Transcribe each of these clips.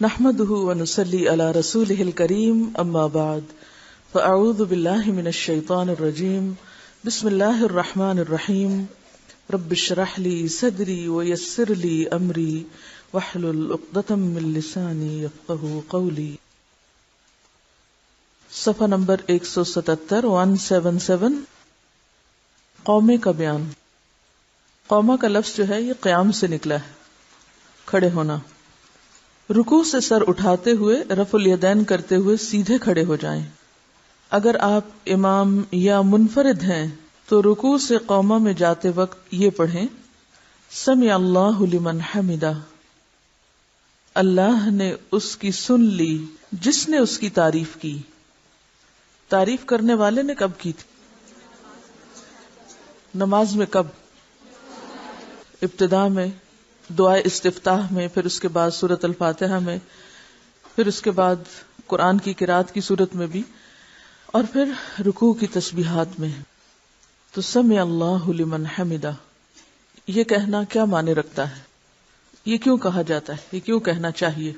نحمده ونصلي على رسوله الكريم اما بعد فاعوذ بالله من الشيطان الرجيم بسم الله الرحمن الرحيم رب اشرح لي صدري ويسر لي امري واحلل عقدة من لساني يفقهوا قولي. صفحہ نمبر 177 177 قومے کا بیان. قومہ کا لفظ جو ہے یہ قیام سے نکلا ہے، کھڑے ہونا. رکوع سے سر اٹھاتے ہوئے رفع الیدین کرتے ہوئے سیدھے کھڑے ہو جائیں. اگر آپ امام یا منفرد ہیں تو رکوع سے قومہ میں جاتے وقت یہ پڑھیں سمع اللہ لمن حمدہ. اللہ نے اس کی سن لی جس نے اس کی تعریف کی. تعریف کرنے والے نے کب کی تھی؟ نماز میں کب؟ ابتدا میں، دعائے استفتاح میں، پھر اس کے بعد سورۃ الفاتحہ میں، پھر اس کے بعد قرآن کی قرات کی صورت میں بھی، اور پھر رکوع کی تسبیحات میں. تو سمع اللہ لمن حمدہ یہ کہنا کیا معنی رکھتا ہے؟ یہ کیوں کہا جاتا ہے؟ یہ کیوں کہنا چاہیے؟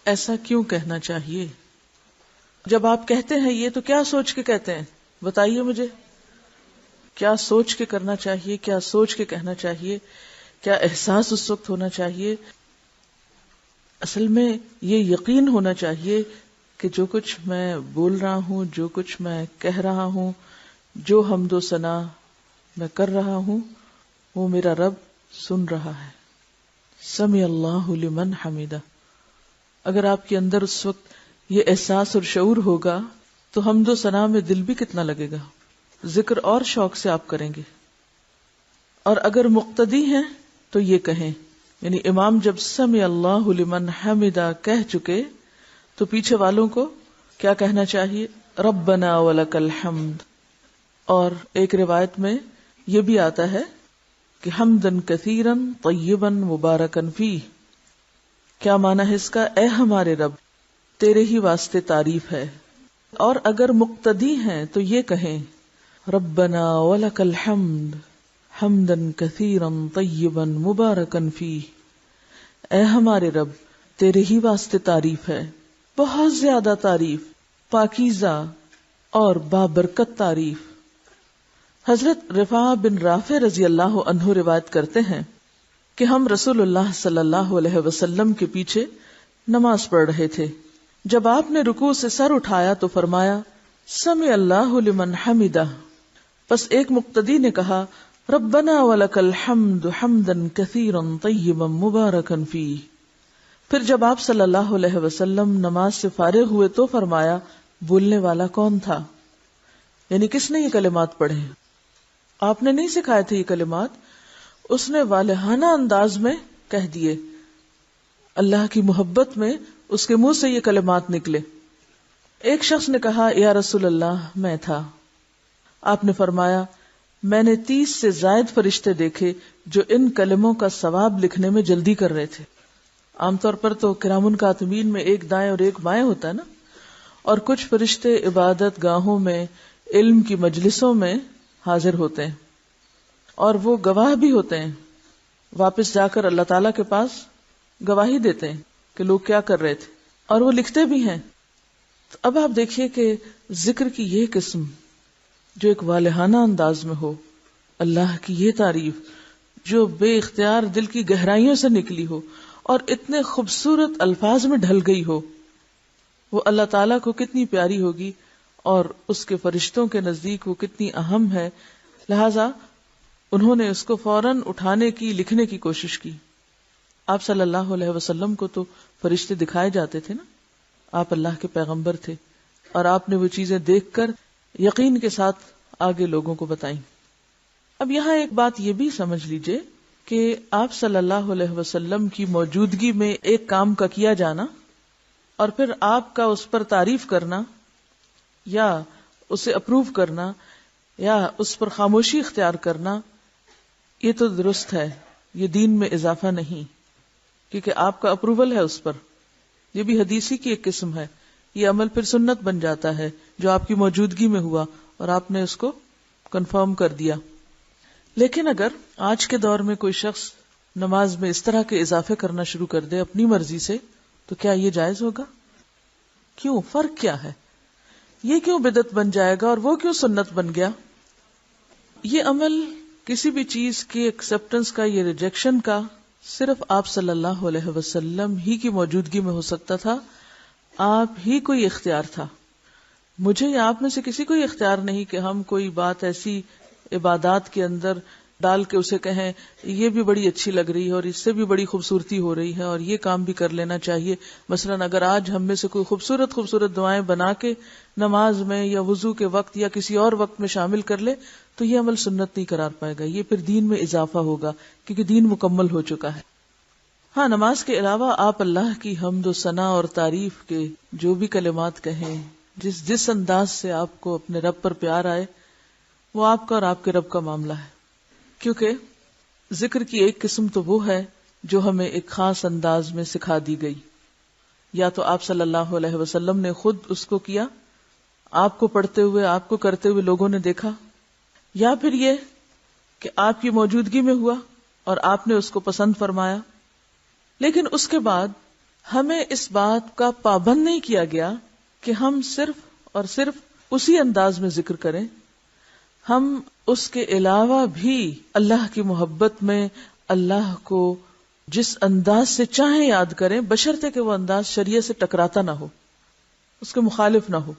ایسا کیوں کہنا چاہیے؟ جب آپ کہتے ہیں یہ تو کیا سوچ کے کہتے ہیں؟ بتائیے مجھے. کیا سوچ کے کرنا چاہیے؟ کیا سوچ کے کہنا چاہیے؟ کیا احساس اس وقت ہونا چاہیے؟ اصل میں یہ یقین ہونا چاہیے کہ جو کچھ میں بول رہا ہوں، جو کچھ میں کہہ رہا ہوں، جو حمد و ثنا میں کر رہا ہوں، وہ میرا رب سن رہا ہے. سمع اللہ لمن حمدہ. اگر آپ کے اندر اس وقت یہ احساس اور شعور ہوگا تو حمد و ثنا میں دل بھی کتنا لگے گا، ذکر اور شوق سے آپ کریں گے. اور اگر مقتدی ہیں تو یہ کہیں، یعنی امام جب سمع اللہ لمن حمدہ کہہ چکے تو پیچھے والوں کو کیا کہنا چاہیے؟ ربنا ولک الحمد. اور ایک روایت میں یہ بھی آتا ہے کہ حمدن کثیرن طیبا مبارکن فیہ. کیا معنی ہے اس کا؟ اے ہمارے رب تیرے ہی واسطے تعریف ہے. اور اگر مقتدی ہیں تو یہ کہیں ربنا ولک الحمد حمدن کثیرا طیبا مبارکن فیہ. اے ہمارے رب تیرے ہی واسطے تعریف ہے، بہت زیادہ تعریف، پاکیزہ اور بابرکت تعریف. حضرت رفاعہ بن رافع رضی اللہ عنہ روایت کرتے ہیں کہ ہم رسول اللہ صلی اللہ علیہ وسلم کے پیچھے نماز پڑھ رہے تھے. جب آپ نے رکوع سے سر اٹھایا تو فرمایا سمع اللہ لمن حمدہ. پس ایک مقتدی نے کہا ربنا ولک الحمد حمدا کثیرا طیبا مبارکا فیہ. پھر جب آپ صلی اللہ علیہ وسلم نماز سے فارغ ہوئے تو فرمایا بولنے والا کون تھا؟ یعنی کس نے یہ کلمات پڑھے؟ آپ نے نہیں سکھائے تھے یہ کلمات، اس نے والہانہ انداز میں کہہ دیے. اللہ کی محبت میں اس کے منہ سے یہ کلمات نکلے. ایک شخص نے کہا یا رسول اللہ میں تھا. آپ نے فرمایا میں نے 30 سے زائد فرشتے دیکھے جو ان کلموں کا ثواب لکھنے میں جلدی کر رہے تھے. عام طور پر تو کرام کاتبین میں ایک دائیں اور ایک بائیں ہوتا ہے نا، اور کچھ فرشتے عبادت گاہوں میں، علم کی مجلسوں میں حاضر ہوتے ہیں اور وہ گواہ بھی ہوتے ہیں. واپس جا کر اللہ تعالیٰ کے پاس گواہی دیتے ہیں کہ لوگ کیا کر رہے تھے، اور وہ لکھتے بھی ہیں. تو اب آپ دیکھیے کہ ذکر کی یہ قسم جو ایک والہانہ انداز میں ہو، اللہ کی یہ تعریف جو بے اختیار دل کی گہرائیوں سے نکلی ہو اور اتنے خوبصورت الفاظ میں ڈھل گئی ہو، وہ اللہ تعالیٰ کو کتنی پیاری ہوگی اور اس کے فرشتوں کے نزدیک وہ کتنی اہم ہے. لہذا انہوں نے اس کو فوراً اٹھانے کی، لکھنے کی کوشش کی. آپ صلی اللہ علیہ وسلم کو تو فرشتے دکھائے جاتے تھے نا، آپ اللہ کے پیغمبر تھے، اور آپ نے وہ چیزیں دیکھ کر یقین کے ساتھ آگے لوگوں کو بتائیں. اب یہاں ایک بات یہ بھی سمجھ لیجئے کہ آپ صلی اللہ علیہ وسلم کی موجودگی میں ایک کام کا کیا جانا اور پھر آپ کا اس پر تعریف کرنا یا اسے اپروو کرنا یا اس پر خاموشی اختیار کرنا، یہ تو درست ہے، یہ دین میں اضافہ نہیں، کیونکہ آپ کا اپروول ہے اس پر. یہ بھی حدیثی کی ایک قسم ہے. یہ عمل پھر سنت بن جاتا ہے جو آپ کی موجودگی میں ہوا اور آپ نے اس کو کنفرم کر دیا. لیکن اگر آج کے دور میں کوئی شخص نماز میں اس طرح کے اضافے کرنا شروع کر دے اپنی مرضی سے، تو کیا یہ جائز ہوگا؟ کیوں؟ فرق کیا ہے؟ یہ کیوں بدعت بن جائے گا اور وہ کیوں سنت بن گیا؟ یہ عمل کسی بھی چیز کی ایکسپٹنس کا، یہ ریجیکشن کا، صرف آپ صلی اللہ علیہ وسلم ہی کی موجودگی میں ہو سکتا تھا. آپ ہی کو یہ اختیار تھا. مجھے یا آپ میں سے کسی کو یہ اختیار نہیں کہ ہم کوئی بات ایسی عبادات کے اندر ڈال کے اسے کہیں یہ بھی بڑی اچھی لگ رہی ہے اور اس سے بھی بڑی خوبصورتی ہو رہی ہے اور یہ کام بھی کر لینا چاہیے. مثلا اگر آج ہم میں سے کوئی خوبصورت دعائیں بنا کے نماز میں یا وضو کے وقت یا کسی اور وقت میں شامل کر لے تو یہ عمل سنت نہیں قرار پائے گا، یہ پھر دین میں اضافہ ہوگا کیونکہ دین مکمل ہو چکا ہے. ہاں، نماز کے علاوہ آپ اللہ کی حمد و ثنا اور تعریف کے جو بھی کلمات کہیں، جس انداز سے آپ کو اپنے رب پر پیار آئے، وہ آپ کا اور آپ کے رب کا معاملہ ہے. کیونکہ ذکر کی ایک قسم تو وہ ہے جو ہمیں ایک خاص انداز میں سکھا دی گئی، یا تو آپ صلی اللہ علیہ وسلم نے خود اس کو کیا، آپ کو پڑھتے ہوئے، آپ کو کرتے ہوئے لوگوں نے دیکھا، یا پھر یہ کہ آپ کی موجودگی میں ہوا اور آپ نے اس کو پسند فرمایا. لیکن اس کے بعد ہمیں اس بات کا پابند نہیں کیا گیا کہ ہم صرف اور صرف اسی انداز میں ذکر کریں. ہم اس کے علاوہ بھی اللہ کی محبت میں اللہ کو جس انداز سے چاہیں یاد کریں، بشرطے کہ وہ انداز شریعت سے ٹکراتا نہ ہو، اس کے مخالف نہ ہو.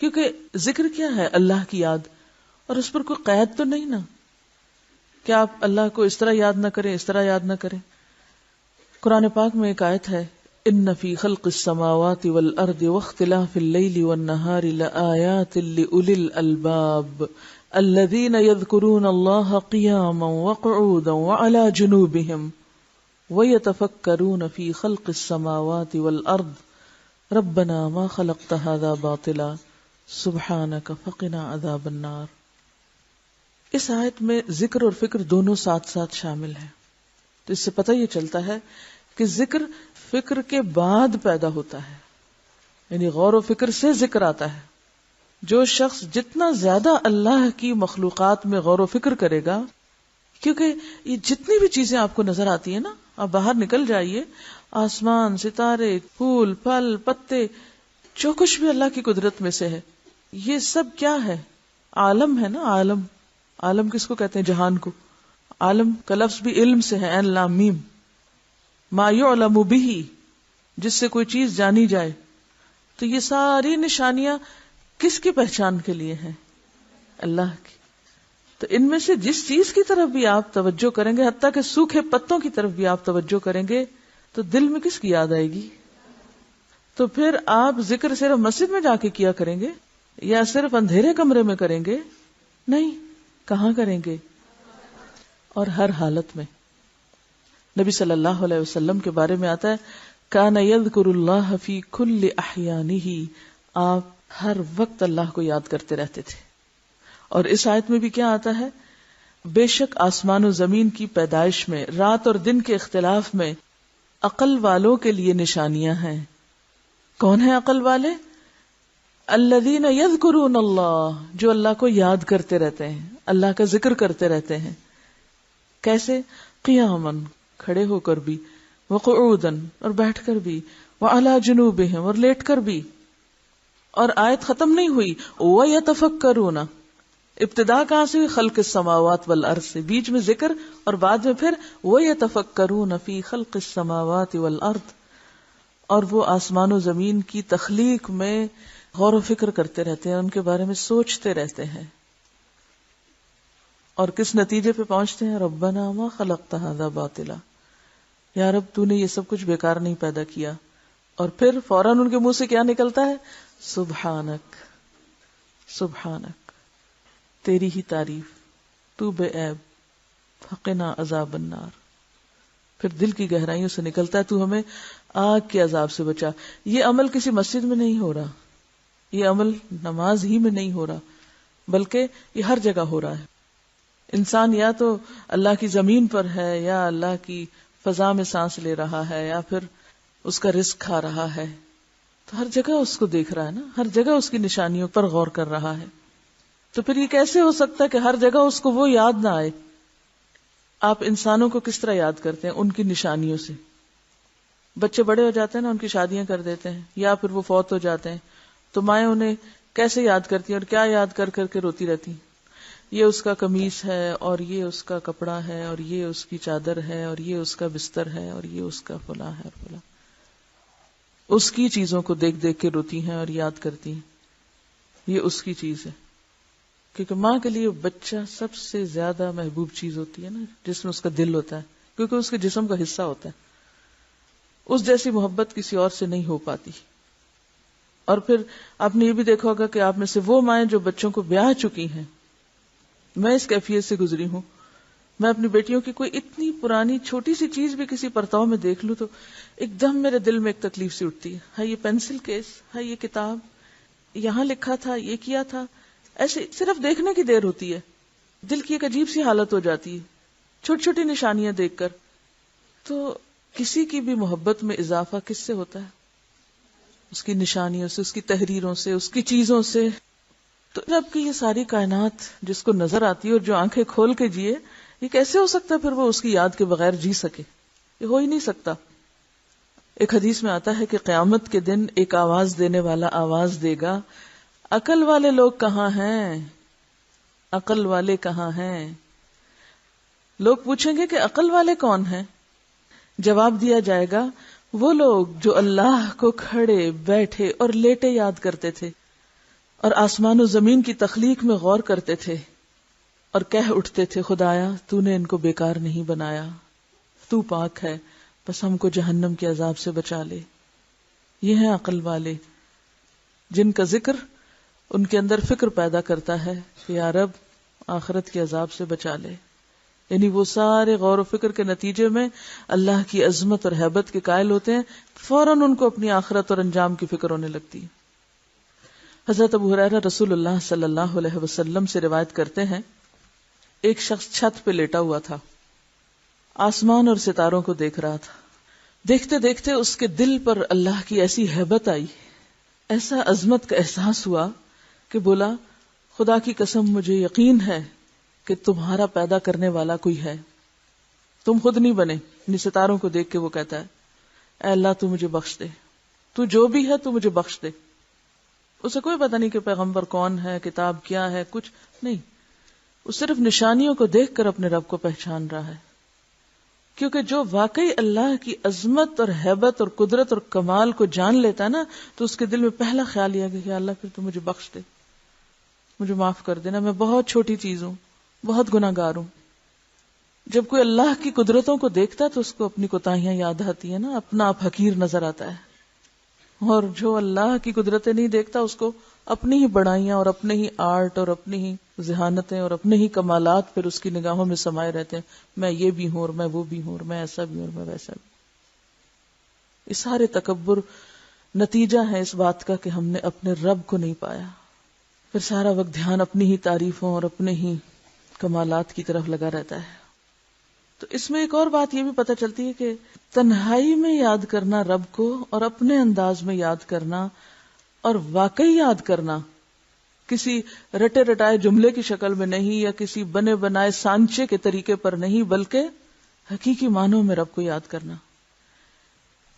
کیونکہ ذکر کیا ہے؟ اللہ کی یاد، اور اس پر کوئی قید تو نہیں نا کہ آپ اللہ کو اس طرح یاد نہ کریں، اس طرح یاد نہ کریں. قرآن پاک میں ایک آیت ہے، ان فی خلق السماوات والارض واختلاف اللیل والنہار لآیات لأولی الالباب الذین یذکرون اللہ قیاما وقعودا وعلی جنوبہم ویتفکرون فی خلق السماوات والارض ربنا ما خلقت هذا باطلا سبحانک فقنا عذاب النار. اس آیت میں ذکر اور فکر دونوں ساتھ ساتھ شامل ہیں. تو اس سے پتہ یہ چلتا ہے کہ ذکر فکر کے بعد پیدا ہوتا ہے، یعنی غور و فکر سے ذکر آتا ہے. جو شخص جتنا زیادہ اللہ کی مخلوقات میں غور و فکر کرے گا، کیونکہ یہ جتنی بھی چیزیں آپ کو نظر آتی ہیں نا، آپ باہر نکل جائیے، آسمان، ستارے، پھول، پھل، پتے، جو کچھ بھی اللہ کی قدرت میں سے ہے، یہ سب کیا ہے؟ عالم ہے نا. عالم کس کو کہتے ہیں؟ جہان کو. عالم کا لفظ بھی علم سے ہے، عین لام میم. ما یعلم بہ، جس سے کوئی چیز جانی جائے. تو یہ ساری نشانیاں کس کی پہچان کے لیے ہیں؟ اللہ کی. تو ان میں سے جس چیز کی طرف بھی آپ توجہ کریں گے، حتیٰ کہ سوکھے پتوں کی طرف بھی آپ توجہ کریں گے، تو دل میں کس کی یاد آئے گی؟ تو پھر آپ ذکر صرف مسجد میں جا کے کیا کریں گے یا صرف اندھیرے کمرے میں کریں گے؟ نہیں. کہاں کریں گے؟ اور ہر حالت میں. نبی صلی اللہ علیہ وسلم کے بارے میں آتا ہے، کان یذکر اللہ فی کل احیانہ، آپ ہر وقت اللہ کو یاد کرتے رہتے تھے. اور اس آیت میں بھی کیا آتا ہے؟ بے شک آسمان و زمین کی پیدائش میں، رات اور دن کے اختلاف میں عقل والوں کے لیے نشانیاں ہیں. کون ہیں عقل والے؟ الذین یذکرون اللہ، جو اللہ کو یاد کرتے رہتے ہیں، اللہ کا ذکر کرتے رہتے ہیں. کیسے؟ قیاماً، کھڑے ہو کر بھی، وقعوداً، اور بیٹھ کر بھی، وعلی جنوبہم، اور لیٹ کر بھی. اور آیت ختم نہیں ہوئی، ویتفکرون. ابتدا کہاں سے؟ خلق السماوات والارض سے، بیچ میں ذکر اور بعد میں پھر ویتفکرون فی خلق السماوات والارض. اور وہ آسمان و زمین کی تخلیق میں غور و فکر کرتے رہتے ہیں، ان کے بارے میں سوچتے رہتے ہیں. اور کس نتیجے پہ پہنچتے ہیں؟ ربنا ما خلقت ھذا باطلا، یا رب تو نے یہ سب کچھ بیکار نہیں پیدا کیا. اور پھر فوراً ان کے منہ سے کیا نکلتا ہے؟ سبحانک، سبحانک، تیری ہی تعریف، تو بے عیب، فقنا عذاب النار. پھر دل کی گہرائیوں سے نکلتا ہے، تو ہمیں آگ کے عذاب سے بچا. یہ عمل کسی مسجد میں نہیں ہو رہا، یہ عمل نماز ہی میں نہیں ہو رہا، بلکہ یہ ہر جگہ ہو رہا ہے. انسان یا تو اللہ کی زمین پر ہے، یا اللہ کی فضا میں سانس لے رہا ہے، یا پھر اس کا رزق کھا رہا ہے. تو ہر جگہ اس کو دیکھ رہا ہے نا، ہر جگہ اس کی نشانیوں پر غور کر رہا ہے. تو پھر یہ کیسے ہو سکتا ہے کہ ہر جگہ اس کو وہ یاد نہ آئے؟ آپ انسانوں کو کس طرح یاد کرتے ہیں؟ ان کی نشانیوں سے. بچے بڑے ہو جاتے ہیں نا، ان کی شادیاں کر دیتے ہیں یا پھر وہ فوت ہو جاتے ہیں، تو مائیں انہیں کیسے یاد کرتی ہیں اور کیا یاد کر کر کے روتی رہتی ہیں؟ یہ اس کا قمیص ہے، اور یہ اس کا کپڑا ہے، اور یہ اس کی چادر ہے، اور یہ اس کا بستر ہے، اور یہ اس کا فلاں ہے، فلاں. اس کی چیزوں کو دیکھ دیکھ کے روتی ہیں اور یاد کرتی ہیں. یہ اس کی چیز ہے، کیونکہ ماں کے لیے بچہ سب سے زیادہ محبوب چیز ہوتی ہے نا، جس میں اس کا دل ہوتا ہے، کیونکہ اس کے جسم کا حصہ ہوتا ہے. اس جیسی محبت کسی اور سے نہیں ہو پاتی. اور پھر آپ نے یہ بھی دیکھا ہوگا کہ آپ میں سے وہ مائیں جو بچوں کو بیاہ چکی ہیں، میں اس کیفیت سے گزری ہوں. میں اپنی بیٹیوں کی کوئی اتنی پرانی چھوٹی سی چیز بھی کسی پرتاؤ میں دیکھ لوں تو ایک دم میرے دل میں ایک تکلیف سی اٹھتی ہے. یہ پینسل کیس ہے، یہ کتاب، یہاں لکھا تھا، یہ کیا تھا. ایسے صرف دیکھنے کی دیر ہوتی ہے، دل کی ایک عجیب سی حالت ہو جاتی ہے چھوٹی چھوٹی نشانیاں دیکھ کر. تو کسی کی بھی محبت میں اضافہ کس سے ہوتا ہے؟ اس کی نشانیوں سے، اس کی تحریروں سے، اس کی چیزوں سے. تو جب کہ یہ ساری کائنات جس کو نظر آتی ہے اور جو آنکھیں کھول کے جیے، یہ کیسے ہو سکتا ہے پھر وہ اس کی یاد کے بغیر جی سکے؟ یہ ہو ہی نہیں سکتا. ایک حدیث میں آتا ہے کہ قیامت کے دن ایک آواز دینے والا آواز دے گا، عقل والے لوگ کہاں ہیں؟ عقل والے کہاں ہیں؟ لوگ پوچھیں گے کہ عقل والے کون ہیں؟ جواب دیا جائے گا، وہ لوگ جو اللہ کو کھڑے، بیٹھے اور لیٹے یاد کرتے تھے، اور آسمان و زمین کی تخلیق میں غور کرتے تھے، اور کہہ اٹھتے تھے، خدایا تو نے ان کو بیکار نہیں بنایا، تو پاک ہے، بس ہم کو جہنم کے عذاب سے بچا لے. یہ ہیں عقل والے، جن کا ذکر ان کے اندر فکر پیدا کرتا ہے کہ یا رب آخرت کے عذاب سے بچا لے. یعنی وہ سارے غور و فکر کے نتیجے میں اللہ کی عظمت اور ہیبت کے قائل ہوتے ہیں، فوراً ان کو اپنی آخرت اور انجام کی فکر ہونے لگتی ہے. حضرت ابو ہریرہ رسول اللہ صلی اللہ علیہ وسلم سے روایت کرتے ہیں، ایک شخص چھت پہ لیٹا ہوا تھا، آسمان اور ستاروں کو دیکھ رہا تھا. دیکھتے دیکھتے اس کے دل پر اللہ کی ایسی ہیبت آئی، ایسا عظمت کا احساس ہوا کہ بولا، خدا کی قسم مجھے یقین ہے کہ تمہارا پیدا کرنے والا کوئی ہے، تم خود نہیں بنے. یعنی ستاروں کو دیکھ کے وہ کہتا ہے، اے اللہ تو مجھے بخش دے، تو جو بھی ہے تو مجھے بخش دے. اسے کوئی پتہ نہیں کہ پیغمبر کون ہے، کتاب کیا ہے، کچھ نہیں. وہ صرف نشانیوں کو دیکھ کر اپنے رب کو پہچان رہا ہے. کیونکہ جو واقعی اللہ کی عظمت اور ہیبت اور قدرت اور کمال کو جان لیتا ہے نا، تو اس کے دل میں پہلا خیال یہ ہے کہ اللہ پھر تو مجھے بخش دے، مجھے معاف کر دینا، میں بہت چھوٹی چیز ہوں، بہت گناہ گار ہوں. جب کوئی اللہ کی قدرتوں کو دیکھتا ہے تو اس کو اپنی کوتاہیاں یاد آتی ہیں نا، اپنا آپ حقیر نظر آتا ہے. اور جو اللہ کی قدرتیں نہیں دیکھتا اس کو اپنی ہی بڑائیاں اور اپنے ہی آرٹ اور اپنی ہی ذہانتیں اور اپنے ہی کمالات پھر اس کی نگاہوں میں سمائے رہتے ہیں، میں یہ بھی ہوں اور میں وہ بھی ہوں اور میں ایسا بھی ہوں اور میں ویسا بھی. یہ سارے تکبر نتیجہ ہے اس بات کا کہ ہم نے اپنے رب کو نہیں پایا. پھر سارا وقت دھیان اپنی ہی تعریفوں اور اپنے ہی کمالات کی طرف لگا رہتا ہے. تو اس میں ایک اور بات یہ بھی پتہ چلتی ہے کہ تنہائی میں یاد کرنا رب کو، اور اپنے انداز میں یاد کرنا اور واقعی یاد کرنا، کسی رٹے رٹائے جملے کی شکل میں نہیں یا کسی بنے بنائے سانچے کے طریقے پر نہیں، بلکہ حقیقی معنوں میں رب کو یاد کرنا.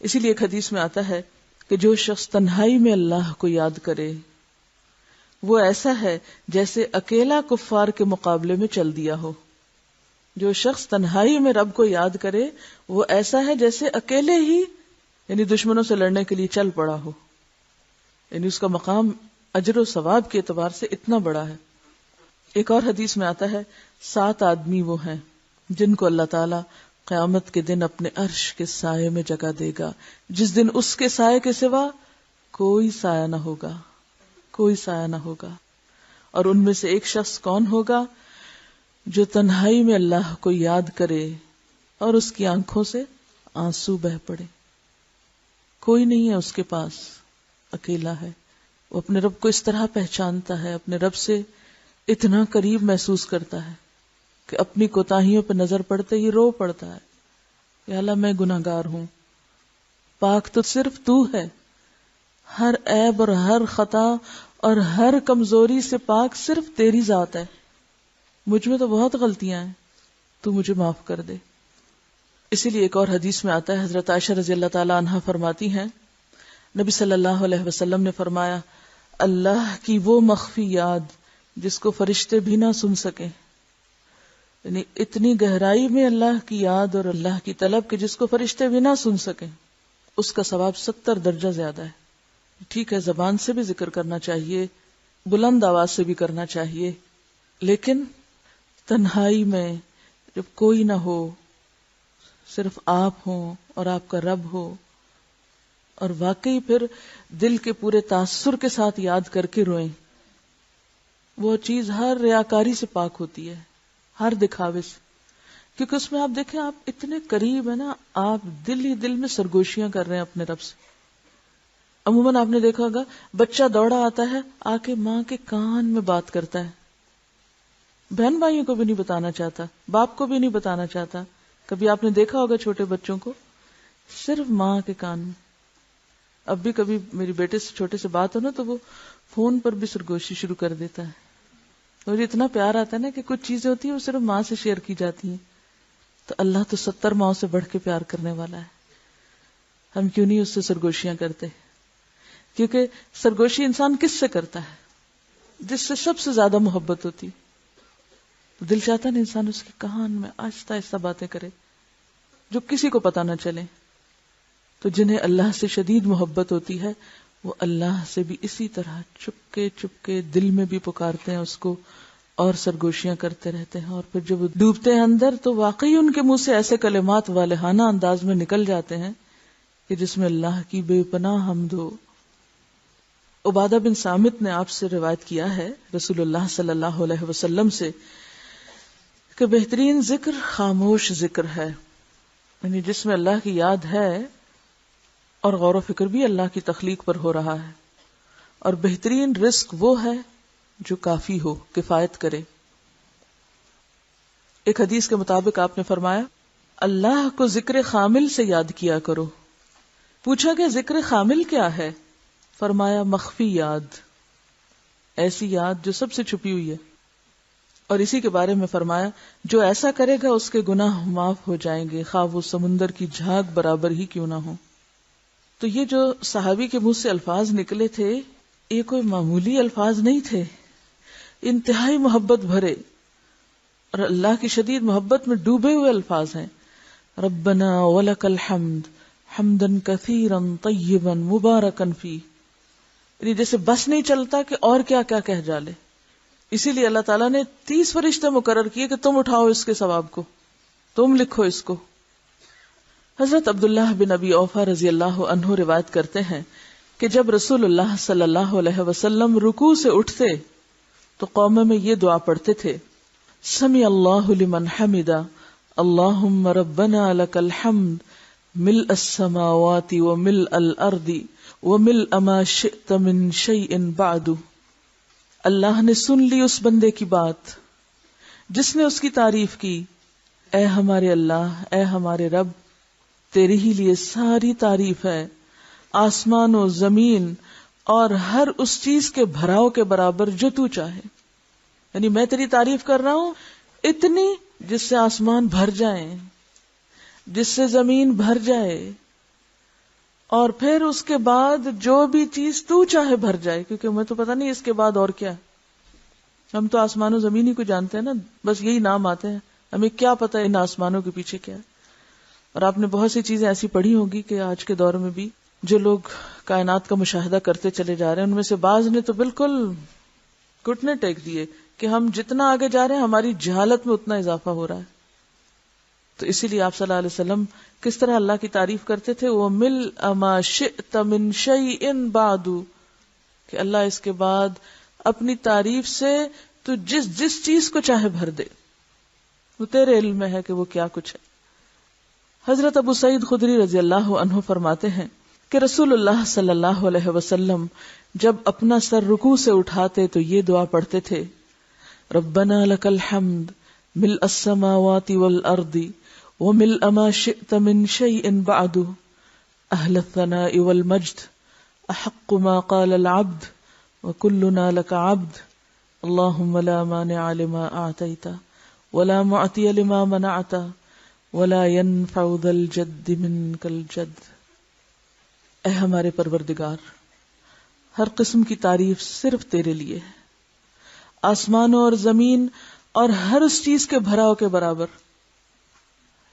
اسی لیے ایک حدیث میں آتا ہے کہ جو شخص تنہائی میں اللہ کو یاد کرے وہ ایسا ہے جیسے اکیلا کفار کے مقابلے میں چل دیا ہو. جو شخص تنہائی میں رب کو یاد کرے وہ ایسا ہے جیسے اکیلے ہی یعنی دشمنوں سے لڑنے کے لیے چل پڑا ہو. یعنی اس کا مقام اجر و ثواب کے اعتبار سے اتنا بڑا ہے. ایک اور حدیث میں آتا ہے 7 آدمی وہ ہیں جن کو اللہ تعالی قیامت کے دن اپنے عرش کے سائے میں جگہ دے گا، جس دن اس کے سائے کے سوا کوئی سایہ نہ ہوگا، کوئی سایہ نہ ہوگا. اور ان میں سے ایک شخص کون ہوگا؟ جو تنہائی میں اللہ کو یاد کرے اور اس کی آنکھوں سے آنسو بہ پڑے. کوئی نہیں ہے اس کے پاس، اکیلا ہے. وہ اپنے رب کو اس طرح پہچانتا ہے، اپنے رب سے اتنا قریب محسوس کرتا ہے کہ اپنی کوتاہیوں پہ نظر پڑتے ہی رو پڑتا ہے، یا اللہ میں گناہ گار ہوں، پاک تو صرف تو ہے، ہر عیب اور ہر خطا اور ہر کمزوری سے پاک صرف تیری ذات ہے، مجھ میں تو بہت غلطیاں ہیں، تو مجھے معاف کر دے. اسی لیے ایک اور حدیث میں آتا ہے، حضرت عائشہ رضی اللہ تعالی عنہا فرماتی ہیں نبی صلی اللہ علیہ وسلم نے فرمایا اللہ کی وہ مخفی یاد جس کو فرشتے بھی نہ سن سکیں، یعنی اتنی گہرائی میں اللہ کی یاد اور اللہ کی طلب کہ جس کو فرشتے بھی نہ سن سکیں، اس کا ثواب 70 درجہ زیادہ ہے. ٹھیک ہے زبان سے بھی ذکر کرنا چاہیے، بلند آواز سے بھی کرنا چاہیے، لیکن تنہائی میں جب کوئی نہ ہو، صرف آپ ہوں اور آپ کا رب ہو، اور واقعی پھر دل کے پورے تاثر کے ساتھ یاد کر کے روئیں، وہ چیز ہر ریاکاری سے پاک ہوتی ہے، ہر دکھاوے سے. کیونکہ اس میں آپ دیکھیں آپ اتنے قریب ہیں نا، آپ دل ہی دل میں سرگوشیاں کر رہے ہیں اپنے رب سے. عموماً آپ نے دیکھا ہوگا بچہ دوڑا آتا ہے آ کے ماں کے کان میں بات کرتا ہے، بہن بھائیوں کو بھی نہیں بتانا چاہتا، باپ کو بھی نہیں بتانا چاہتا. کبھی آپ نے دیکھا ہوگا چھوٹے بچوں کو صرف ماں کے کان میں. اب بھی کبھی میری بیٹے سے چھوٹے سے بات ہو نا تو وہ فون پر بھی سرگوشی شروع کر دیتا ہے. مجھے اتنا پیار آتا ہے نا کہ کچھ چیزیں ہوتی ہیں وہ صرف ماں سے شیئر کی جاتی ہیں. تو اللہ تو 70 ماؤں سے بڑھ کے پیار کرنے والا ہے، ہم کیوں نہیں اس سے سرگوشیاں کرتے؟ کیونکہ سرگوشی انسان کس سے کرتا ہے؟ جس سے سب سے زیادہ محبت ہوتی. تو دل چاہتا ہے انسان اس کے کان میں آہستہ آہستہ باتیں کرے جو کسی کو پتہ نہ چلے. تو جنہیں اللہ سے شدید محبت ہوتی ہے وہ اللہ سے بھی اسی طرح چپکے چپکے دل میں بھی پکارتے ہیں اس کو اور سرگوشیاں کرتے رہتے ہیں. اور پھر جب وہ ڈوبتے ہیں اندر تو واقعی ان کے منہ سے ایسے کلمات والہانہ انداز میں نکل جاتے ہیں کہ جس میں اللہ کی بے پناہ حمد ہو. عبادہ بن صامت نے آپ سے روایت کیا ہے رسول اللہ صلی اللہ علیہ وسلم سے کہ بہترین ذکر خاموش ذکر ہے، یعنی جس میں اللہ کی یاد ہے اور غور و فکر بھی اللہ کی تخلیق پر ہو رہا ہے. اور بہترین رزق وہ ہے جو کافی ہو، کفایت کرے. ایک حدیث کے مطابق آپ نے فرمایا اللہ کو ذکر خامل سے یاد کیا کرو. پوچھا کہ ذکر خامل کیا ہے؟ فرمایا مخفی یاد، ایسی یاد جو سب سے چھپی ہوئی ہے. اور اسی کے بارے میں فرمایا جو ایسا کرے گا اس کے گناہ معاف ہو جائیں گے، خواہ وہ سمندر کی جھاگ برابر ہی کیوں نہ ہو. تو یہ جو صحابی کے منہ سے الفاظ نکلے تھے یہ کوئی معمولی الفاظ نہیں تھے، انتہائی محبت بھرے اور اللہ کی شدید محبت میں ڈوبے ہوئے الفاظ ہیں. ربنا ولک الحمد حمدا کثیرا طیبا مبارکا فیہ، یعنی جیسے بس نہیں چلتا کہ اور کیا کیا کہہ ڈالے. اسی لیے اللہ تعالیٰ نے 30 فرشتے مقرر کیے کہ تم اٹھاؤ اس کے ثواب کو، تم لکھو اس کو. حضرت عبداللہ بن ابی اوفا رضی اللہ عنہ روایت کرتے ہیں کہ جب رسول اللہ صلی اللہ علیہ وسلم رکوع سے اٹھتے تو قوم میں یہ دعا پڑھتے تھے سمع اللہ لمن حمدا اللہم ربنا لک الحمد ملء السماوات وملء الارض وملء ما شئت من شیء بعد. اللہ نے سن لی اس بندے کی بات جس نے اس کی تعریف کی. اے ہمارے اللہ، اے ہمارے رب، تیرے ہی لیے ساری تعریف ہے، آسمان و زمین اور ہر اس چیز کے بھراؤ کے برابر جو تو چاہے. یعنی میں تیری تعریف کر رہا ہوں اتنی جس سے آسمان بھر جائیں، جس سے زمین بھر جائے، اور پھر اس کے بعد جو بھی چیز تو چاہے بھر جائے، کیونکہ ہمیں تو پتہ نہیں اس کے بعد اور کیا. ہم تو آسمان و زمین ہی کو جانتے ہیں نا، بس یہی نام آتے ہیں، ہمیں کیا پتہ ان آسمانوں کے پیچھے کیا ہے. اور آپ نے بہت سی چیزیں ایسی پڑھی ہوگی کہ آج کے دور میں بھی جو لوگ کائنات کا مشاہدہ کرتے چلے جا رہے ہیں ان میں سے بعض نے تو بالکل گھٹنے ٹیک دیے کہ ہم جتنا آگے جا رہے ہیں ہماری جہالت میں اتنا اضافہ ہو رہا ہے. تو اسی لیے آپ صلی اللہ علیہ وسلم کس طرح اللہ کی تعریف کرتے تھے، وَمِلْءَ مَا شِئْتَ مِنْ شَيْءٍ بَعْدُ، کہ اللہ اس کے بعد اپنی تعریف سے تو جس چیز کو چاہے بھر دے، وہ تیرے علم میں ہے کہ وہ کیا کچھ ہے. حضرت ابو سعید خدری رضی اللہ عنہ فرماتے ہیں کہ رسول اللہ صلی اللہ علیہ وسلم جب اپنا سر رکوع سے اٹھاتے تو یہ دعا پڑھتے تھے ربنا لک الحمد ملء السماوات والارض وملء ما شئت من شيء بعد اهل الثناء والمجد احق ما قال العبد وكلنا لك عبد اللهم لا مانع لما اعطيت ولا معطی لما منعت ولا ينفع ذا الجد منك الجد۔ اے ہمارے پروردگار، ہر قسم کی تعریف صرف تیرے لیے ہے، آسمانوں اور زمین اور ہر اس چیز کے بھراؤ کے برابر،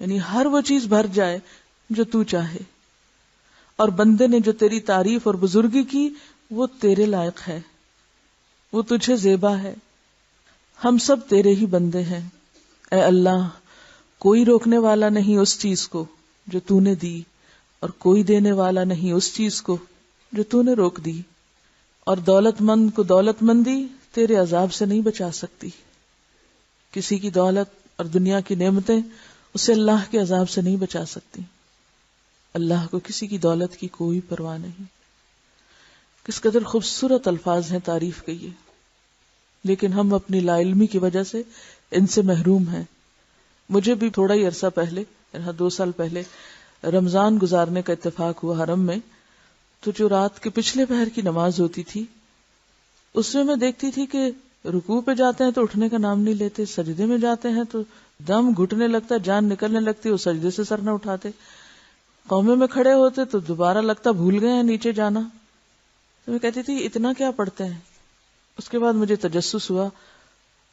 یعنی ہر وہ چیز بھر جائے جو تو چاہے، اور بندے نے جو تیری تعریف اور بزرگی کی وہ تیرے لائق ہے، وہ تجھے زیبا ہے، ہم سب تیرے ہی بندے ہیں۔ اے اللہ، کوئی روکنے والا نہیں اس چیز کو جو تو نے دی، اور کوئی دینے والا نہیں اس چیز کو جو تو نے روک دی، اور دولت مند کو دولت مندی تیرے عذاب سے نہیں بچا سکتی۔ کسی کی دولت اور دنیا کی نعمتیں اسے اللہ کے عذاب سے نہیں بچا سکتی۔ اللہ کو کسی کی دولت کی کوئی پرواہ نہیں۔ کس قدر خوبصورت الفاظ ہیں تعریف کے یہ، لیکن ہم اپنی لا علمی کی وجہ سے ان سے محروم ہیں۔ مجھے بھی تھوڑا ہی عرصہ پہلے، 2 سال پہلے، رمضان گزارنے کا اتفاق ہوا حرم میں، تو جو رات کے پچھلے پہر کی نماز ہوتی تھی اس میں دیکھتی تھی کہ رکوع پہ جاتے ہیں تو اٹھنے کا نام نہیں لیتے، سجدے میں جاتے ہیں تو دم گھٹنے لگتا، جان نکلنے لگتی، وہ سجدے سے سر نہ اٹھاتے، قومے میں کھڑے ہوتے تو دوبارہ لگتا بھول گئے ہیں نیچے جانا۔ تو میں کہتی تھی اتنا کیا پڑھتے ہیں؟ اس کے بعد مجھے تجسس ہوا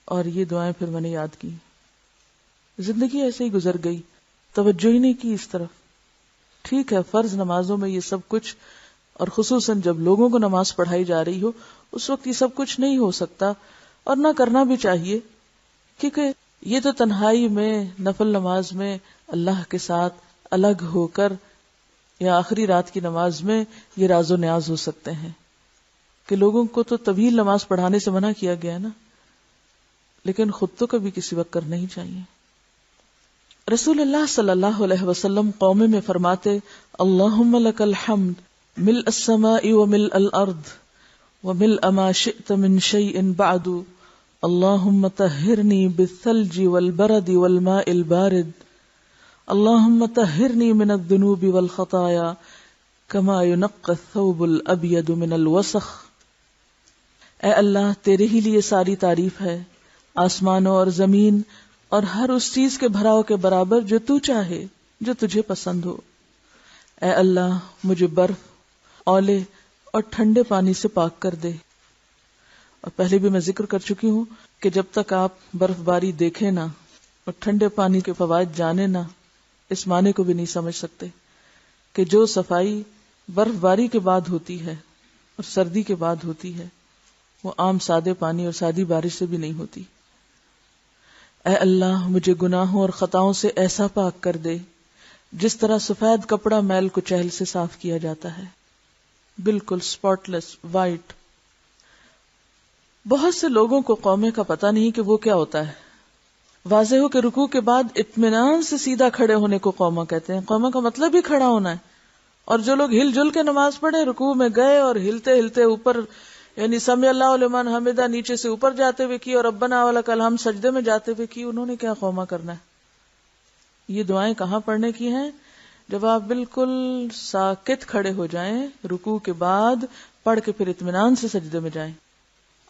اور یہ دعائیں پھر میں نے یاد کی۔ زندگی ایسے ہی گزر گئی، توجہ ہی نہیں کی اس طرف۔ ٹھیک ہے، فرض نمازوں میں یہ سب کچھ، اور خصوصاً جب لوگوں کو نماز پڑھائی جا رہی ہو اس وقت یہ سب کچھ نہیں ہو سکتا، اور نہ کرنا بھی چاہیے، کیونکہ یہ تو تنہائی میں نفل نماز میں اللہ کے ساتھ الگ ہو کر یا آخری رات کی نماز میں یہ راز و نیاز ہو سکتے ہیں، کہ لوگوں کو تو طویل نماز پڑھانے سے منع کیا گیا نا، لیکن خود تو کبھی کسی وقت کرنا ہی چاہیے۔ رسول اللہ صلی اللہ علیہ وسلم قوم میں فرماتے، اللہم لک الحمد ملء السماء وملء الارض وملء ما شئت من شیء بعد، اللہم طہرنی بالثلج والبرد والماء البارد، اللہم طہرنی من الذنوب والخطایا کما ينقى الثوب الابيض من الوسخ۔ اے اللہ، تیرے ہی لیے ساری تعریف ہے، آسمانوں اور زمین اور ہر اس چیز کے بھراؤ کے برابر جو تو چاہے، جو تجھے پسند ہو۔ اے اللہ، مجھے برف، اولے اور ٹھنڈے پانی سے پاک کر دے۔ اور پہلے بھی میں ذکر کر چکی ہوں کہ جب تک آپ برف باری دیکھیں نہ اور ٹھنڈے پانی کے فوائد جانے نہ، اس معنی کو بھی نہیں سمجھ سکتے کہ جو صفائی برف باری کے بعد ہوتی ہے اور سردی کے بعد ہوتی ہے وہ عام سادے پانی اور سادی بارش سے بھی نہیں ہوتی۔ اے اللہ، مجھے گناہوں اور خطاؤں سے ایسا پاک کر دے جس طرح سفید کپڑا میل کچیل سے صاف کیا جاتا ہے، بالکل سپاٹ لیس، وائٹ۔ بہت سے لوگوں کو قومے کا پتہ نہیں کہ وہ کیا ہوتا ہے۔ واضح ہو کہ رکوع کے بعد اطمینان سے سیدھا کھڑے ہونے کو قومہ کہتے ہیں۔ قومہ کا مطلب ہی کھڑا ہونا ہے، اور جو لوگ ہل جل کے نماز پڑھے، رکوع میں گئے اور ہلتے ہلتے اوپر، یعنی سمع اللہ لمن حمدہ نیچے سے اوپر جاتے ہوئے کی اور ربنا ولک الحمد سجدے میں جاتے ہوئے کی، انہوں نے کیا قومہ کرنا ہے؟ یہ دعائیں کہاں پڑھنے کی ہیں؟ جب آپ بالکل ساکت کھڑے ہو جائیں، رکوع کے بعد پڑھ کے پھر اطمینان سے سجدے میں جائیں۔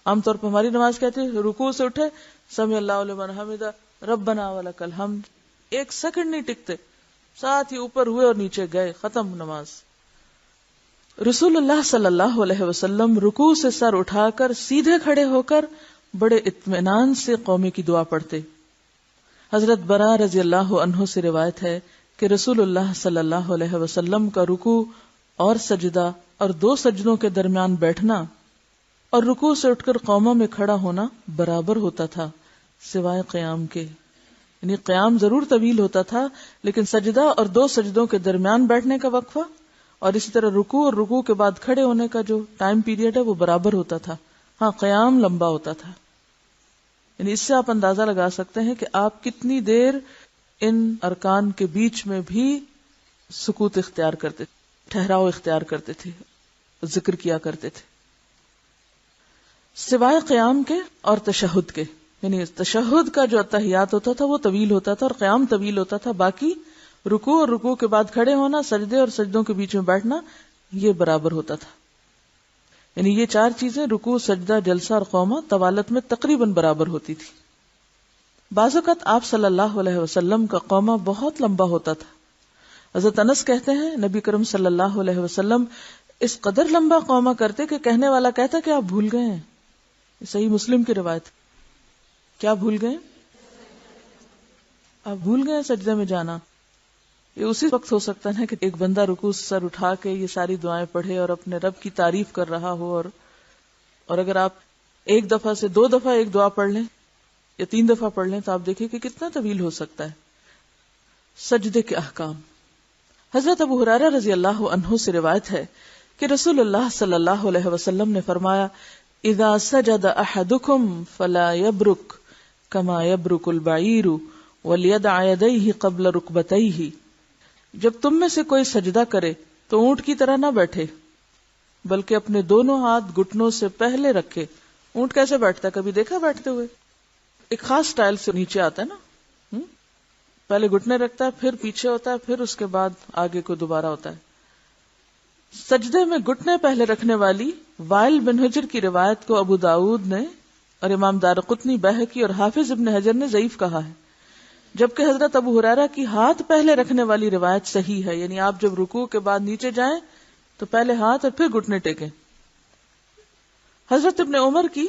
عام طور پر ہماری نماز کہتے ہیں رکوع سے اٹھے، سمع اللہ لمن حمدہ ربنا ولک الحمد، 1 سیکنڈ نہیں ٹکتے، ساتھ ہی اوپر ہوئے اور نیچے گئے، ختم نماز۔ رسول اللہ صلی اللہ علیہ وسلم رکوع سے سر اٹھا کر سیدھے کھڑے ہو کر بڑے اطمینان سے قومی کی دعا پڑھتے۔ حضرت برا رضی اللہ عنہ سے روایت ہے کہ رسول اللہ صلی اللہ علیہ وسلم کا رکوع اور سجدہ اور 2 سجدوں کے درمیان بیٹھنا اور رکوع سے اٹھ کر قومہ میں کھڑا ہونا برابر ہوتا تھا سوائے قیام کے، یعنی قیام ضرور طویل ہوتا تھا لیکن سجدہ اور 2 سجدوں کے درمیان بیٹھنے کا وقفہ اور اسی طرح رکوع اور رکوع کے بعد کھڑے ہونے کا جو ٹائم پیریڈ ہے وہ برابر ہوتا تھا۔ ہاں، قیام لمبا ہوتا تھا، یعنی اس سے آپ اندازہ لگا سکتے ہیں کہ آپ کتنی دیر ان ارکان کے بیچ میں بھی سکوت اختیار کرتے تھے، ٹھہراؤ اختیار کرتے تھے، ذکر کیا کرتے تھے، سوائے قیام کے اور تشہد کے۔ یعنی تشہد کا جو اتحیات ہوتا تھا وہ طویل ہوتا تھا اور قیام طویل ہوتا تھا، باقی رکوع اور رکوع کے بعد کھڑے ہونا، سجدے اور سجدوں کے بیچ میں بیٹھنا، یہ برابر ہوتا تھا۔ یعنی یہ 4 چیزیں، رکوع، سجدہ، جلسہ اور قومہ، طوالت میں تقریباً برابر ہوتی تھی۔ بعض اوقات آپ صلی اللہ علیہ وسلم کا قومہ بہت لمبا ہوتا تھا. حضرت انس کہتے ہیں نبی کرم صلی اللہ علیہ وسلم اس قدر لمبا قومہ کرتے کہ کہنے والا کہتا کہ آپ بھول گئے ہیں. صحیح مسلم کی روایت. کیا بھول گئے؟ آپ بھول گئے سجدے میں جانا. یہ اسی وقت ہو سکتا ہے کہ ایک بندہ رکوع سے سر اٹھا کے یہ ساری دعائیں پڑھے اور اپنے رب کی تعریف کر رہا ہو، اور اگر آپ ایک دفعہ سے 2 دفعہ ایک دعا پڑھ لیں یا 3 دفعہ پڑھ لیں تو آپ دیکھیں کہ کتنا طویل ہو سکتا ہے. سجدے کے احکام. حضرت ابو ہریرہ رضی اللہ عنہ سے روایت ہے کہ رسول اللہ صلی اللہ علیہ وسلم نے فرمایا اذا سجد احدکم فلا یبرک کما یبرک البعیر ولیدع یدیہ قبل رکبتیہ. جب تم میں سے کوئی سجدہ کرے تو اونٹ کی طرح نہ بیٹھے بلکہ اپنے دونوں ہاتھ گھٹنوں سے پہلے رکھے. اونٹ کیسے بیٹھتا ہے؟ کبھی دیکھا بیٹھتے ہوئے؟ ایک خاص سٹائل سے نیچے آتا ہے نا، پہلے گھٹنے رکھتا ہے، پھر پیچھے ہوتا ہے، پھر اس کے بعد آگے کو دوبارہ ہوتا ہے. سجدے میں گھٹنے پہلے رکھنے والی وائل بن حجر کی روایت کو ابو داؤد نے اور امام دارقطنی، بیہقی اور حافظ ابن حجر نے ضعیف کہا ہے، جبکہ حضرت ابو ہریرہ کی ہاتھ پہلے رکھنے والی روایت صحیح ہے. یعنی آپ جب رکوع کے بعد نیچے جائیں تو پہلے ہاتھ اور پھر گھٹنے ٹیکیں. حضرت ابن عمر کی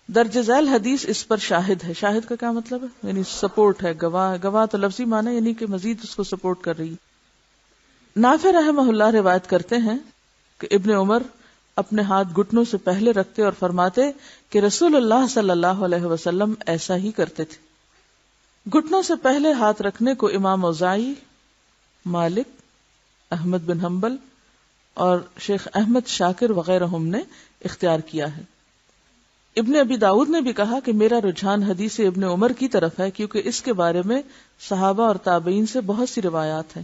درج ذیل حدیث اس پر شاہد ہے. شاہد کا کیا مطلب ہے؟ یعنی سپورٹ ہے، گواہ. گواہ تو لفظی معنی یعنی کہ مزید اس کو سپورٹ کر رہی. نافع رحمہ اللہ روایت کرتے ہیں کہ ابن عمر اپنے ہاتھ گھٹنوں سے پہلے رکھتے اور فرماتے کہ رسول اللہ صلی اللہ علیہ وسلم ایسا ہی کرتے تھے. گھٹنوں سے پہلے ہاتھ رکھنے کو امام اوزاعی، مالک، احمد بن حنبل اور شیخ احمد شاکر وغیرہ نے اختیار کیا ہے. ابن ابی داؤد نے بھی کہا کہ میرا رجحان حدیث ابن عمر کی طرف ہے کیونکہ اس کے بارے میں صحابہ اور تابعین سے بہت سی روایات ہیں.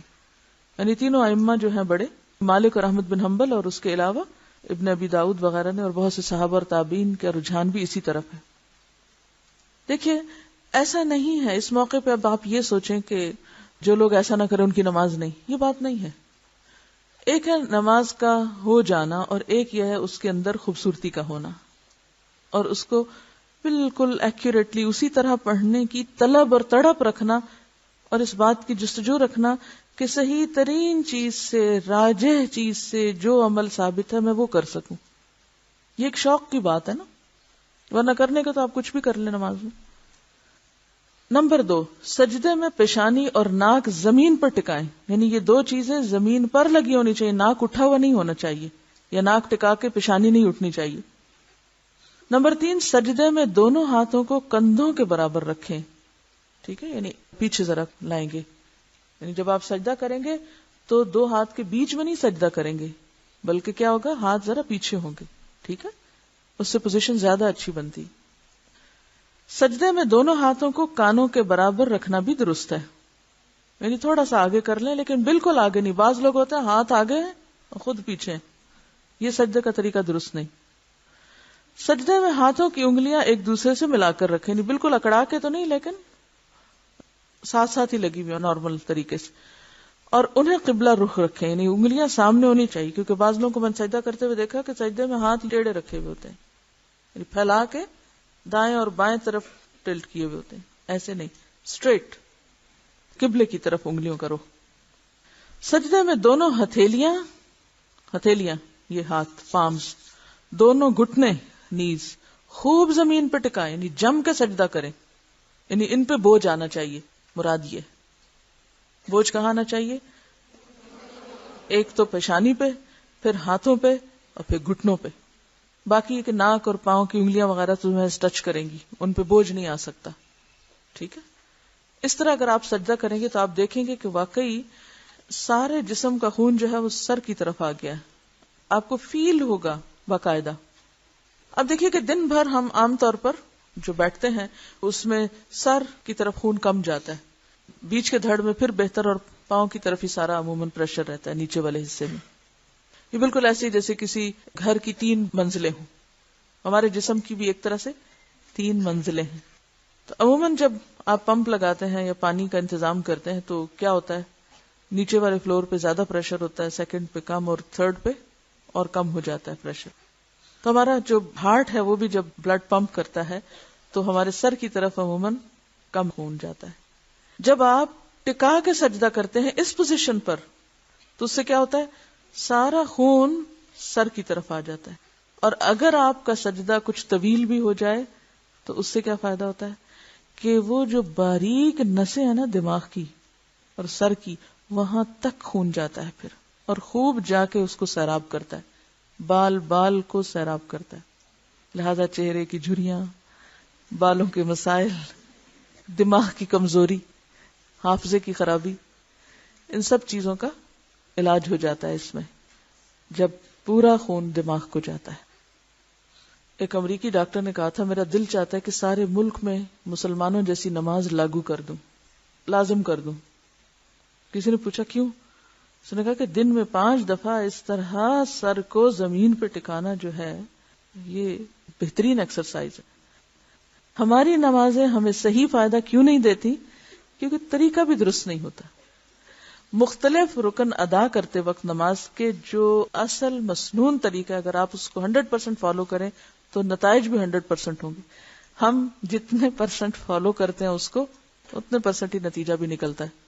یعنی تینوں ائمہ جو ہیں بڑے، مالک اور احمد بن حنبل اور اس کے علاوہ ابن ابی داؤد وغیرہ نے، اور بہت سے صحابہ اور تابعین کا رجحان بھی اسی طرف ہے. دیکھیے ایسا نہیں ہے اس موقع پہ اب آپ یہ سوچیں کہ جو لوگ ایسا نہ کریں ان کی نماز نہیں. یہ بات نہیں ہے. ایک ہے نماز کا ہو جانا اور ایک یہ ہے اس کے اندر خوبصورتی کا ہونا اور اس کو بالکل ایکوریٹلی اسی طرح پڑھنے کی طلب اور تڑپ رکھنا اور اس بات کی جستجو رکھنا کہ صحیح ترین چیز سے، راجح چیز سے جو عمل ثابت ہے میں وہ کر سکوں. یہ ایک شوق کی بات ہے نا، ورنہ کرنے کا تو آپ کچھ بھی کر لیں نماز میں. نمبر 2، سجدے میں پیشانی اور ناک زمین پر ٹکائیں. یعنی یہ 2 چیزیں زمین پر لگی ہونی چاہیے، ناک اٹھا ہوا نہیں ہونا چاہیے یا ناک ٹکا کے پیشانی نہیں اٹھنی چاہیے. نمبر 3، سجدے میں دونوں ہاتھوں کو کندھوں کے برابر رکھیں. ٹھیک ہے، یعنی پیچھے ذرا لائیں گے. یعنی جب آپ سجدہ کریں گے تو 2 ہاتھ کے بیچ میں نہیں سجدہ کریں گے بلکہ کیا ہوگا، ہاتھ ذرا پیچھے ہوں گے. ٹھیک ہے، اس سے پوزیشن زیادہ اچھی بنتی. سجدے میں دونوں ہاتھوں کو کانوں کے برابر رکھنا بھی درست ہے. یعنی تھوڑا سا آگے کر لیں لیکن بالکل آگے نہیں. بعض لوگ ہوتے ہیں ہاتھ آگے ہیں اور خود پیچھے ہیں. یہ سجدے کا طریقہ درست نہیں. سجدے میں ہاتھوں کی انگلیاں ایک دوسرے سے ملا کر رکھیں. نہیں بالکل اکڑا کے تو نہیں لیکن ساتھ ساتھ ہی لگی ہوئی نارمل طریقے سے. اور انہیں قبلہ رخ رکھیں. یعنی انگلیاں سامنے ہونی چاہیے کیونکہ بعض لوگوں کو میں سجدہ کرتے ہوئے دیکھا کہ سجدے میں ہاتھ ٹیڑھے رکھے ہوئے ہوتے ہیں. یعنی پھیلا کے دائیں اور بائیں طرف ٹلٹ کیے ہوئے ہوتے ہیں. ایسے نہیں، اسٹریٹ قبلے کی طرف انگلیوں کا رخ. سجدے میں دونوں ہتھیلیاں یہ ہاتھ پامز، دونوں گھٹنے نیز خوب زمین پہ ٹکائیں. یعنی جم کے سجدہ کریں. یعنی ان پہ بوجھ آنا چاہیے. مراد یہ بوجھ کہاں آنا چاہیے؟ ایک تو پیشانی پہ، پھر ہاتھوں پہ اور پھر گھٹنوں پہ. باقی کہ ناک اور پاؤں کی انگلیاں وغیرہ تمہیں ٹچ کریں گی، ان پہ بوجھ نہیں آ سکتا. ٹھیک ہے، اس طرح اگر آپ سجدہ کریں گے تو آپ دیکھیں گے کہ واقعی سارے جسم کا خون جو ہے وہ سر کی طرف آ گیا ہے. آپ کو فیل ہوگا باقاعدہ. اب دیکھیے کہ دن بھر ہم عام طور پر جو بیٹھتے ہیں اس میں سر کی طرف خون کم جاتا ہے، بیچ کے دھڑ میں پھر بہتر، اور پاؤں کی طرف ہی سارا عموماً پریشر رہتا ہے نیچے والے حصے میں. یہ بالکل ایسے جیسے کسی گھر کی 3 منزلیں ہوں. ہمارے جسم کی بھی ایک طرح سے 3 منزلیں ہیں. تو عموماً جب آپ پمپ لگاتے ہیں یا پانی کا انتظام کرتے ہیں تو کیا ہوتا ہے، نیچے والے فلور پہ زیادہ پریشر ہوتا ہے، سیکنڈ پہ کم اور تھرڈ پہ اور کم ہو جاتا ہے پریشر. تو ہمارا جو ہارٹ ہے وہ بھی جب بلڈ پمپ کرتا ہے تو ہمارے سر کی طرف عموماً کم خون جاتا ہے۔ جب آپ ٹکا کے سجدہ کرتے ہیں اس پوزیشن پر تو اس سے کیا ہوتا ہے، سارا خون سر کی طرف آ جاتا ہے، اور اگر آپ کا سجدہ کچھ طویل بھی ہو جائے تو اس سے کیا فائدہ ہوتا ہے کہ وہ جو باریک نسیں ہیں نا دماغ کی اور سر کی، وہاں تک خون جاتا ہے پھر، اور خوب جا کے اس کو سیراب کرتا ہے، بال بال کو سیراب کرتا ہے۔ لہذا چہرے کی جھریاں، بالوں کے مسائل، دماغ کی کمزوری، حافظے کی خرابی، ان سب چیزوں کا علاج ہو جاتا ہے اس میں، جب پورا خون دماغ کو جاتا ہے۔ ایک امریکی ڈاکٹر نے کہا تھا، میرا دل چاہتا ہے کہ سارے ملک میں مسلمانوں جیسی نماز لاگو کر دوں، لازم کر دوں۔ کسی نے پوچھا کیوں؟ اس نے کہا کہ دن میں 5 دفعہ اس طرح سر کو زمین پہ ٹکانا جو ہے یہ بہترین ایکسرسائز ہے۔ ہماری نمازیں ہمیں صحیح فائدہ کیوں نہیں دیتی؟ کیونکہ طریقہ بھی درست نہیں ہوتا۔ مختلف رکن ادا کرتے وقت نماز کے جو اصل مسنون طریقہ، اگر آپ اس کو 100% فالو کریں تو نتائج بھی 100% ہوں گے۔ ہم جتنے % فالو کرتے ہیں اس کو اتنے % ہی نتیجہ بھی نکلتا ہے۔